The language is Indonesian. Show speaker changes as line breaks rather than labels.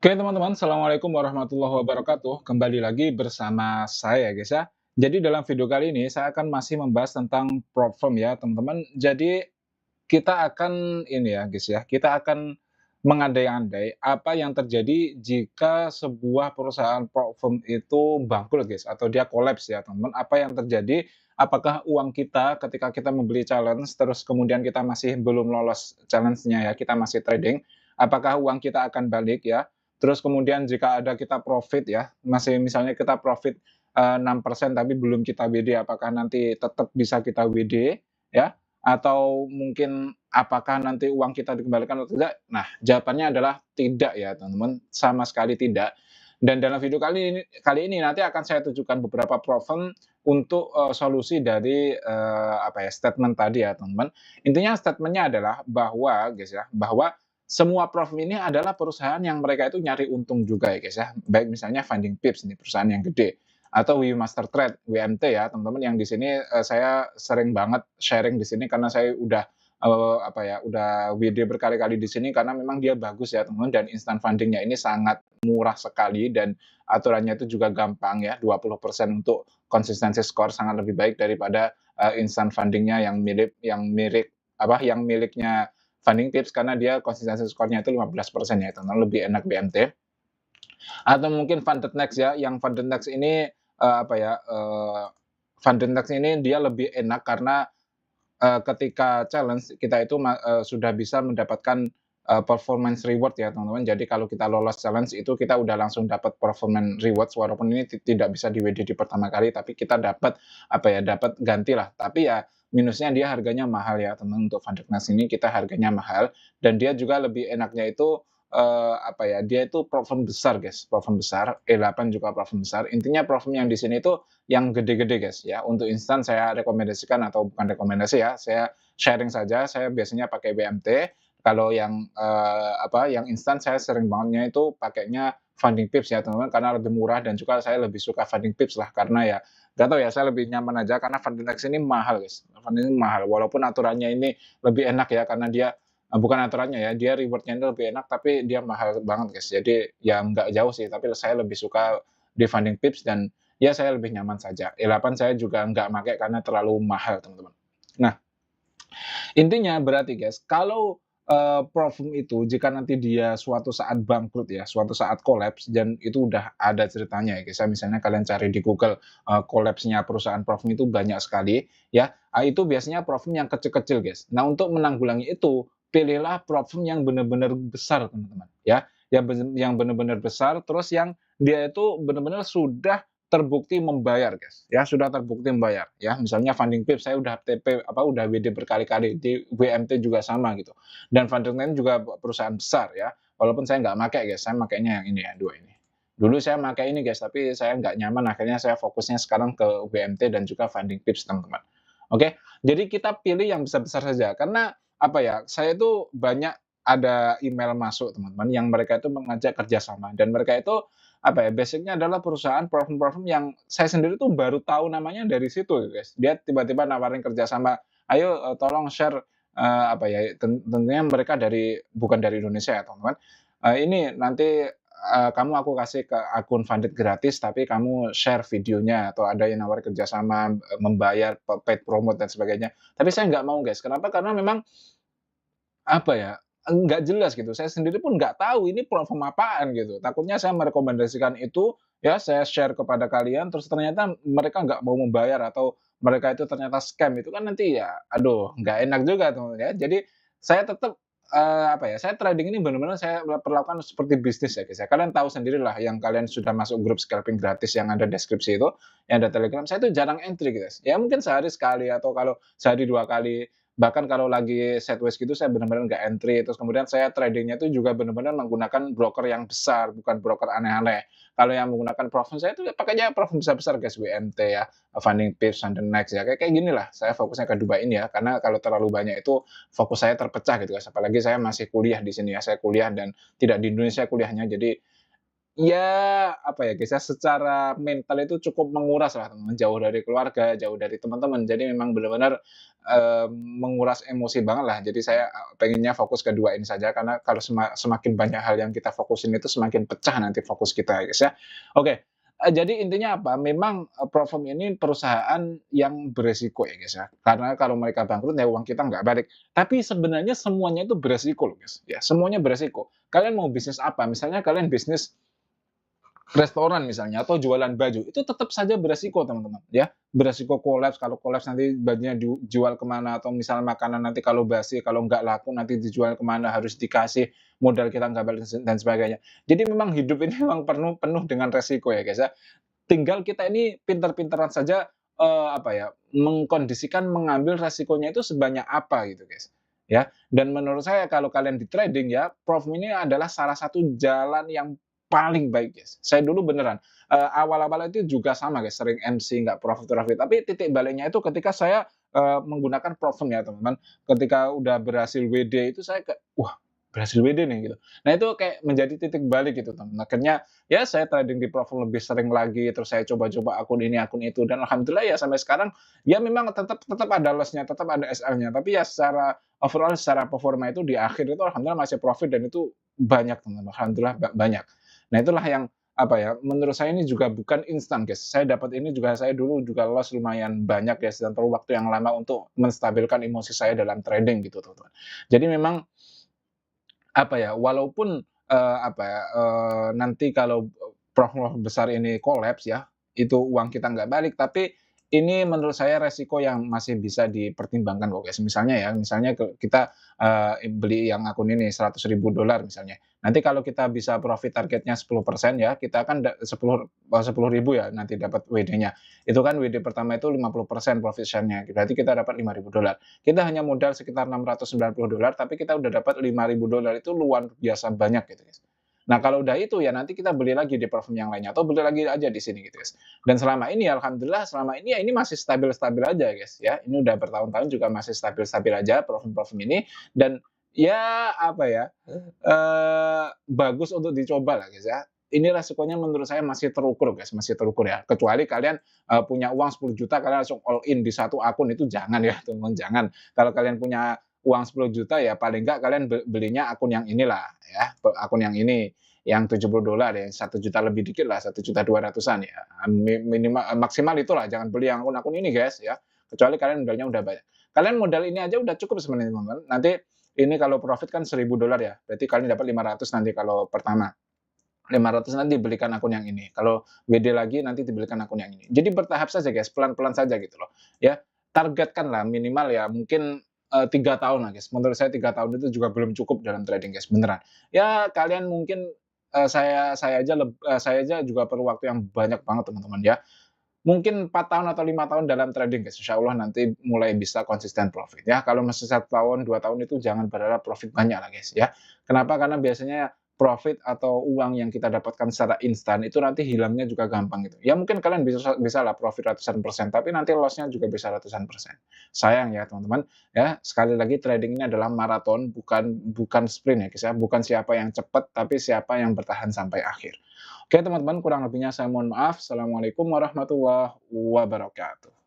Oke teman-teman, Assalamualaikum warahmatullahi wabarakatuh. Kembali lagi bersama saya guys ya. Jadi dalam video kali ini saya akan masih membahas tentang prop firm ya teman-teman. Jadi kita akan ini ya guys ya, kita akan mengandai-andai apa yang terjadi jika sebuah perusahaan prop firm itu bangkrut guys, atau dia kolaps ya teman-teman. Apa yang terjadi? Apakah uang kita ketika kita membeli challenge terus kemudian kita masih belum lolos challenge-nya ya, kita masih trading, apakah uang kita akan balik ya? Terus kemudian jika ada kita profit ya, masih misalnya kita profit 6% tapi belum kita WD, apakah nanti tetap bisa kita WD ya? Atau mungkin apakah nanti uang kita dikembalikan atau tidak? Nah, jawabannya adalah tidak ya, teman-teman, sama sekali tidak. Dan dalam video kali ini nanti akan saya tunjukkan beberapa problem untuk, solusi dari, apa ya, statement tadi ya, teman-teman. Intinya statement-nya adalah bahwa guys ya, bahwa semua problem ini adalah perusahaan yang mereka itu nyari untung juga ya, guys ya. Baik misalnya Funding Pips ini perusahaan yang gede, atau Master Trade, WMT ya, teman-teman yang di sini, saya sering banget sharing di sini karena saya udah, apa ya, udah WD berkali-kali di sini karena memang dia bagus ya, teman-teman, dan instant funding-nya ini sangat murah sekali dan aturannya itu juga gampang ya, 20% untuk konsistensi skor sangat lebih baik daripada, instant funding-nya yang mirip apa, yang miliknya Funding Tips karena dia konsistensi skornya itu 15% ya, teman-teman, lebih enak BMT. Atau mungkin Funded Next ya, yang Funded Next ini, apa ya, Funded Next ini dia lebih enak karena, ketika challenge kita itu sudah bisa mendapatkan, performance reward ya teman-teman. Jadi kalau kita lolos challenge itu kita udah langsung dapat performance rewards walaupun ini tidak bisa di-WD di pertama kali, tapi kita dapat, apa ya, dapat gantilah. Tapi ya minusnya dia harganya mahal ya teman, untuk Funded Next ini kita harganya mahal dan dia juga lebih enaknya itu, apa ya, dia itu platform besar guys, platform besar, E8 juga platform besar. Intinya platform yang di sini itu yang gede-gede guys ya. Untuk instan saya rekomendasikan atau bukan rekomendasi ya, saya sharing saja, saya biasanya pakai BMT. Kalau yang, apa, yang instan saya sering bangetnya itu pakainya Funding Pips ya teman-teman, karena lebih murah dan juga saya lebih suka Funding Pips lah, karena ya nggak tahu ya, saya lebih nyaman aja karena Funding X ini mahal guys, Funding ini mahal, walaupun aturannya ini lebih enak ya, karena dia bukan aturannya ya, dia reward-nya itu lebih enak, tapi dia mahal banget guys. Jadi ya nggak jauh sih, tapi saya lebih suka di Funding Pips dan ya saya lebih nyaman saja. E8 saya juga nggak pakai karena terlalu mahal, teman-teman. Nah, intinya berarti guys, kalau, platform itu jika nanti dia suatu saat bangkrut ya, suatu saat kolaps dan itu udah ada ceritanya ya guys ya, misalnya kalian cari di Google, kolapsnya perusahaan platform itu banyak sekali ya, itu biasanya platform yang kecil-kecil guys. Nah, untuk menanggulangi itu, pilihlah platform yang benar-benar besar teman-teman ya, yang benar-benar besar, terus yang dia itu benar-benar sudah terbukti membayar guys, ya sudah terbukti membayar ya. Misalnya Funding Pips saya udah TP apa, udah WD berkali-kali, di WMT juga sama gitu. Dan Funding Line juga perusahaan besar ya, walaupun saya nggak pakai guys, saya makainya yang ini ya, 2 ini. Dulu saya pakai ini guys, tapi saya nggak nyaman, akhirnya saya fokusnya sekarang ke WMT dan juga Funding Pips teman-teman. Oke, jadi kita pilih yang besar-besar saja, karena apa ya, saya itu banyak ada email masuk teman-teman, yang mereka itu mengajak kerjasama dan mereka itu apa ya, basic-nya adalah perusahaan platform-platform yang saya sendiri tuh baru tahu namanya dari situ guys. Dia tiba-tiba nawarin kerjasama, "Ayo, tolong share," apa ya, tentunya mereka bukan dari Indonesia ya teman-teman, "Ini nanti, kamu aku kasih ke akun funded gratis, tapi kamu share videonya," atau ada yang nawarin kerjasama, membayar paid promote dan sebagainya. Tapi saya nggak mau guys, kenapa? Karena memang apa ya, nggak jelas gitu, saya sendiri pun nggak tahu ini platform apaan gitu. Takutnya saya merekomendasikan itu, ya saya share kepada kalian, terus ternyata mereka nggak mau membayar atau mereka itu ternyata scam, itu kan nanti ya aduh nggak enak juga tuh ya. Jadi saya tetap, apa ya, saya trading ini benar-benar saya perlakukan seperti bisnis ya guys ya. Kalian tahu sendirilah yang kalian sudah masuk grup scalping gratis yang ada deskripsi itu, yang ada Telegram, saya itu jarang entry guys. Ya mungkin sehari sekali atau kalau sehari 2 kali. Bahkan kalau lagi sideways gitu saya benar-benar nggak entry, terus kemudian saya trading-nya itu juga benar-benar menggunakan broker yang besar, bukan broker aneh-aneh. Kalau yang menggunakan platform saya itu pakainya platform besar-besar guys, WMT ya, Funding Pips, Funding Next ya, kayak kayak ginilah. Saya fokusnya ke 2 ini ya, karena kalau terlalu banyak itu fokus saya terpecah gitu guys, apalagi saya masih kuliah di sini ya, saya kuliah dan tidak di Indonesia kuliahnya, jadi ya, apa ya, guys, ya, secara mental itu cukup menguras lah, teman-teman, jauh dari keluarga, jauh dari teman-teman. Jadi memang benar-benar, menguras emosi banget lah. Jadi saya, pengennya fokus ke 2 ini saja, karena kalau semakin banyak hal yang kita fokusin itu semakin pecah nanti fokus kita ya, guys, ya. Oke, jadi intinya apa, memang, Profirm ini perusahaan yang beresiko ya, guys, ya. Karena kalau mereka bangkrut ya uang kita nggak balik. Tapi sebenarnya semuanya itu beresiko loh, guys, ya, semuanya beresiko. Kalian mau bisnis apa, misalnya kalian bisnis restoran misalnya atau jualan baju, itu tetap saja beresiko teman-teman, ya. Beresiko kolaps, kalau kolaps nanti bajunya dijual kemana atau misalnya makanan nanti kalau basi, kalau nggak laku nanti dijual kemana harus dikasih, modal kita nggak balik dan sebagainya. Jadi memang hidup ini memang penuh penuh dengan resiko ya, guys, ya. Tinggal kita ini pintar-pintaran saja, apa ya, mengkondisikan mengambil resikonya itu sebanyak apa gitu, guys, ya. Dan menurut saya kalau kalian di trading ya, Profim ini adalah salah satu jalan yang paling baik, guys. Saya dulu beneran, awal-awal itu juga sama, guys, sering MC nggak profit-profit, tapi titik baliknya itu ketika saya, menggunakan Profim ya, teman-teman. Ketika udah berhasil WD itu saya kayak, "Wah, berhasil WD nih," gitu. Nah, itu kayak menjadi titik balik gitu, teman. Akhirnya ya saya trading di Profim lebih sering lagi, terus saya coba-coba akun ini, akun itu, dan alhamdulillah ya sampai sekarang, ya memang tetap tetap ada loss-nya, tetap ada SL-nya, tapi ya secara overall, secara performa itu di akhir itu alhamdulillah masih profit dan itu banyak, teman-teman, alhamdulillah banyak. Nah, itulah yang, apa ya, menurut saya ini juga bukan instan, guys. Saya dapat ini juga saya dulu juga loss lumayan banyak, guys, dan perlu waktu yang lama untuk menstabilkan emosi saya dalam trading gitu, teman-teman. Jadi memang, apa ya, walaupun, apa ya, nanti kalau, Profit besar ini kolaps ya, itu uang kita nggak balik, tapi ini menurut saya resiko yang masih bisa dipertimbangkan kok, guys. Misalnya ya, misalnya kita, beli yang akun ini $100.000 misalnya. Nanti kalau kita bisa profit targetnya 10% ya, kita akan 10.000 ya nanti dapat WD-nya. Itu kan WD pertama itu 50% profit share-nya, berarti kita dapat $5.000. Kita hanya modal sekitar $690, tapi kita udah dapat $5.000 itu luar biasa banyak gitu, guys. Nah, kalau udah itu ya nanti kita beli lagi di platform yang lainnya atau beli lagi aja di sini gitu, guys. Dan selama ini alhamdulillah selama ini ya ini masih stabil-stabil aja, guys, ya. Ini udah bertahun-tahun juga masih stabil-stabil aja platform-platform ini dan ya apa ya, bagus untuk dicoba lah, guys, ya. Ini resikonya menurut saya masih terukur, guys, masih terukur ya. Kecuali kalian, punya uang 10 juta kalian langsung all in di satu akun itu jangan ya, teman, jangan. Kalau kalian punya uang 10 juta ya paling enggak kalian belinya akun yang inilah ya, akun yang ini, yang $70 ya, 1 juta lebih dikit lah, 1.200.000-an ya, minimal maksimal itulah, jangan beli yang akun-akun ini, guys, ya. Kecuali kalian modalnya udah banyak. Kalian modal ini aja udah cukup sebenarnya, teman-teman. Nanti ini kalau profit kan $1.000 ya, berarti kalian dapat 500 nanti kalau pertama. 500 nanti dibelikan akun yang ini, kalau WD lagi nanti dibelikan akun yang ini. Jadi bertahap saja, guys, pelan-pelan saja gitu loh, ya. Targetkanlah minimal ya mungkin, 3 tahun lah, guys. Menurut saya 3 tahun itu juga belum cukup dalam trading, guys, beneran. Ya kalian mungkin, saya aja juga perlu waktu yang banyak banget, teman-teman, ya. Mungkin 4 tahun atau 5 tahun dalam trading, guys, insya Allah nanti mulai bisa konsisten profit ya. Kalau masih 1 tahun, 2 tahun itu jangan berharap profit banyak lah, guys, ya. Kenapa? Karena biasanya profit atau uang yang kita dapatkan secara instan itu nanti hilangnya juga gampang gitu. Ya mungkin kalian bisalah profit ratusan persen, tapi nanti loss-nya juga bisa ratusan persen. Sayang ya, teman-teman, ya. Sekali lagi trading ini adalah maraton, bukan bukan sprint ya, guys, ya. Bukan siapa yang cepat, tapi siapa yang bertahan sampai akhir. Oke, teman-teman, kurang lebihnya saya mohon maaf. Assalamualaikum warahmatullahi wabarakatuh.